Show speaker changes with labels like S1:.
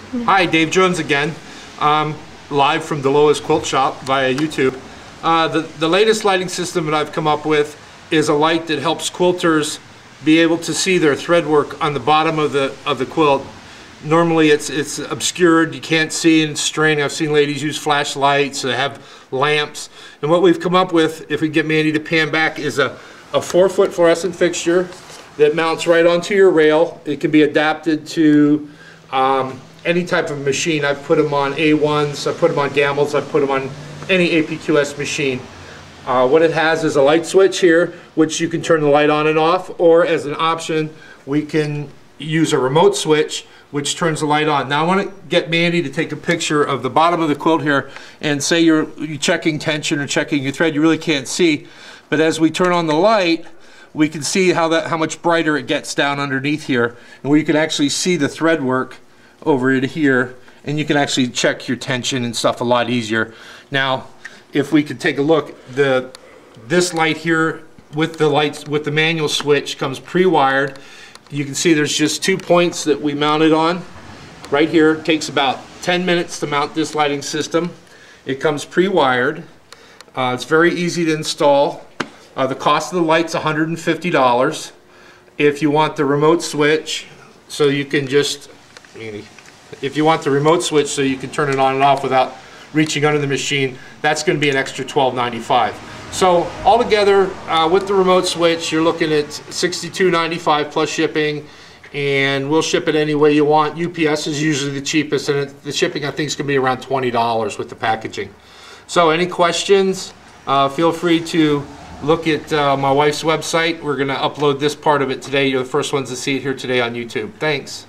S1: Hi, Dave Jones again. Live from Deloa's Quilt Shop via YouTube. The latest lighting system that I've come up with is a light that helps quilters be able to see their thread work on the bottom of the quilt. Normally it's obscured, you can't see, and it's straining. I've seen ladies use flashlights, they have lamps, and what we've come up with, if we get Mandy to pan back, is a 4-foot fluorescent fixture that mounts right onto your rail. It can be adapted to any type of machine. I've put them on A1s, I've put them on Gambles, I've put them on any APQS machine. What it has is a light switch here, which you can turn the light on and off, or as an option, we can use a remote switch, which turns the light on. Now I want to get Mandy to take a picture of the bottom of the quilt here, and say you're checking tension or checking your thread. You really can't see, but as we turn on the light, we can see how much brighter it gets down underneath here, and where you can actually see the thread work over it here, and you can actually check your tension and stuff a lot easier. Now, if we could take a look, this light here with the manual switch comes pre-wired. You can see there's just 2 points that we mounted on. Right here, it takes about 10 minutes to mount this lighting system. It comes pre-wired. It's very easy to install. The cost of the light's $150. If you want the remote switch, so you can just, if you want the remote switch so you can turn it on and off without reaching under the machine, that's going to be an extra $12.95. So altogether, with the remote switch, you're looking at $62.95 plus shipping, and we'll ship it any way you want. UPS is usually the cheapest, and the shipping I think is going to be around $20 with the packaging. So any questions, feel free to look at my wife's website. We're going to upload this part of it today. You're the first ones to see it here today on YouTube. Thanks.